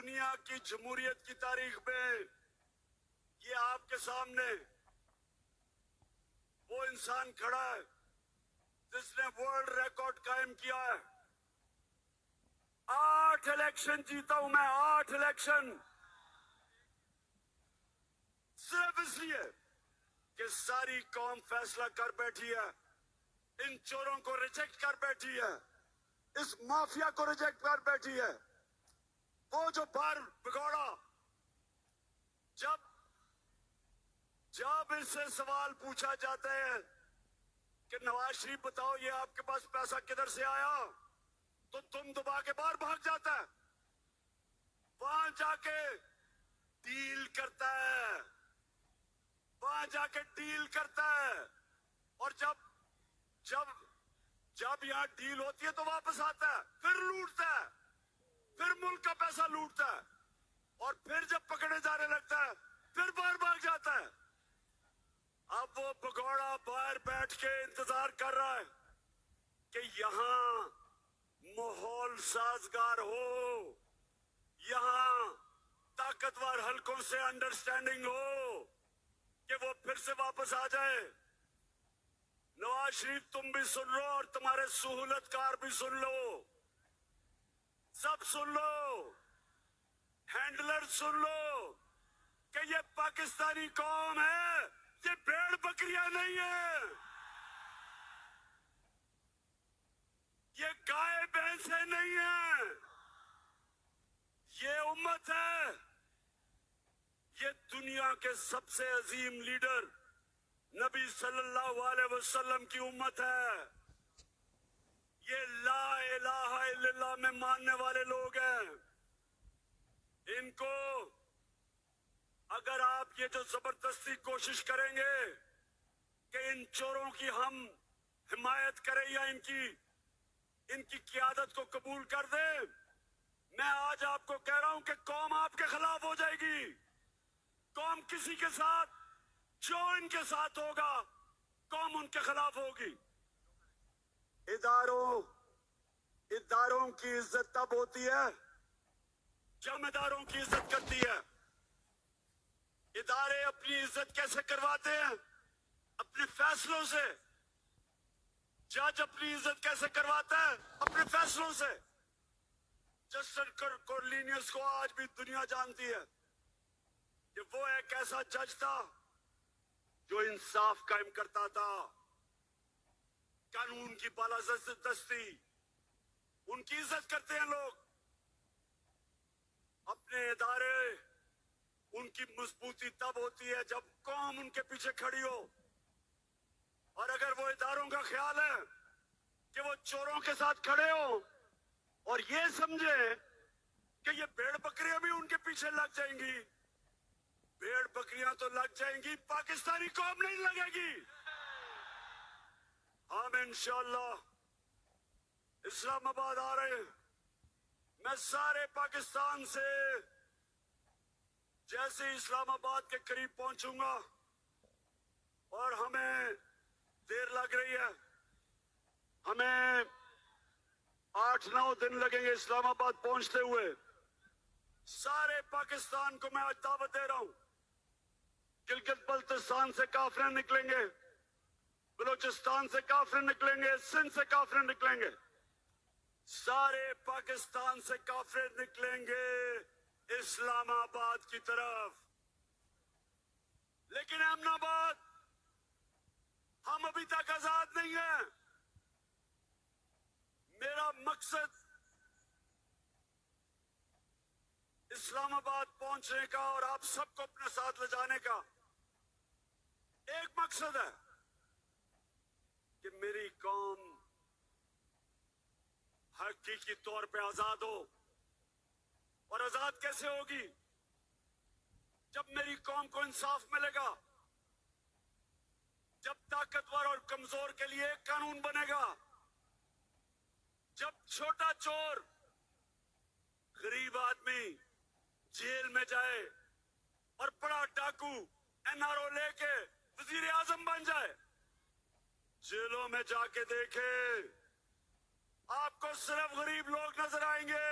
دنیا کی جمہوریت کی تاریخ میں یہ آپ کے سامنے وہ انسان کھڑا ہے جس نے ورلڈ ریکارڈ قائم کیا ہے. 8 الیکشن جیتا ہوں میں, 8 الیکشن, صرف اس لیے کہ ساری قوم فیصلہ کر بیٹھی ہے, ان چوروں کو ریجیکٹ کر بیٹھی ہے, اس مافیا کو ریجیکٹ کر بیٹھی ہے. وہ جو باہر بگوڑا, جب اس سے سوال پوچھا جاتا ہے کہ نواز شریف بتاؤ یہ آپ کے پاس پیسہ کدھر سے آیا, تو تم دبا کے باہر بھاگ جاتا ہے, وہاں جا کے ڈیل کرتا ہے, وہاں جا کے ڈیل کرتا ہے, اور جب یہاں ڈیل ہوتی ہے تو واپس آتا ہے, پھر لوٹتا ہے, پھر ملک کا پیسہ لوٹتا ہے, اور پھر جب پکڑے جانے لگتا ہے پھر باہر بھاگ جاتا ہے. اب وہ بگوڑا باہر بیٹھ کے انتظار کر رہا ہے کہ یہاں ماحول سازگار ہو, یہاں طاقتور حلقوں سے انڈرسٹینڈنگ ہو کہ وہ پھر سے واپس آ جائے. نواز شریف تم بھی سن لو اور تمہارے سہولت کار بھی سن لو, سب سن لو, ہینڈلر سن لو کہ یہ پاکستانی قوم ہے, یہ بھیڑ بکریاں نہیں ہیں, یہ گائے بھینسیں نہیں ہیں, یہ امت ہے, یہ دنیا کے سب سے عظیم لیڈر نبی صلی اللہ علیہ وسلم کی امت ہے, یہ لا الہ الا اللہ میں ماننے والے لوگ ہیں. ان کو اگر آپ یہ جو زبردستی کوشش کریں گے کہ ان چوروں کی ہم حمایت کریں یا ان کی قیادت کو قبول کر دیں, میں آج آپ کو کہہ رہا ہوں کہ قوم آپ کے خلاف ہو جائے گی. قوم کسی کے ساتھ, جو ان کے ساتھ ہوگا قوم ان کے خلاف ہوگی. اداروں کی عزت تب ہوتی ہے جب اداروں کی عزت کرتی ہے. ادارے اپنی عزت کیسے کرواتے ہیں؟ اپنے فیصلوں سے. جج اپنی عزت کیسے کرواتا ہے؟ اپنے فیصلوں سے. جسٹس کورنیلیس کو آج بھی دنیا جانتی ہے کہ وہ ایک ایسا جج تھا جو انصاف قائم کرتا تھا, قانون کی بالادستی, ان کی عزت کرتے ہیں لوگ. اپنے ادارے, ان کی مضبوطی تب ہوتی ہے جب قوم ان کے پیچھے کھڑی ہو. اور اگر وہ اداروں کا خیال ہے کہ وہ چوروں کے ساتھ کھڑے ہو اور یہ سمجھے کہ یہ بھیڑ بکریاں بھی ان کے پیچھے لگ جائیں گی, بھیڑ بکریاں تو لگ جائیں گی, پاکستانی قوم نہیں لگے گی. ہم انشاءاللہ اسلام آباد آ رہے ہیں. میں سارے پاکستان سے جیسے اسلام آباد کے قریب پہنچوں گا, اور ہمیں دیر لگ رہی ہے, ہمیں 8-9 دن لگیں گے اسلام آباد پہنچتے ہوئے. سارے پاکستان کو میں آج دعوت دے رہا ہوں, گلگت بلتستان سے کافریں نکلیں گے, بلوچستان سے کافریں نکلیں گے, سندھ سے کافریں نکلیں گے, سارے پاکستان سے کافریں نکلیں گے اسلام آباد کی طرف. لیکن امن آباد ہم ابھی تک آزاد نہیں ہیں. میرا مقصد اسلام آباد پہنچنے کا اور آپ سب کو اپنے ساتھ لے جانے کا ایک مقصد ہے کہ میری قوم حقیقی طور پہ آزاد ہو. اور آزاد کیسے ہوگی؟ جب میری قوم کو انصاف ملے گا, جب طاقتور اور کمزور کے لیے ایک قانون بنے گا, جب چھوٹا چور, غریب آدمی جیل میں جائے اور بڑا ڈاکو NRO لے کے وزیر اعظم بن جائے. جیلوں میں جا کے دیکھے, آپ کو صرف غریب لوگ نظر آئیں گے.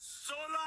16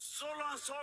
1600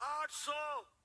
800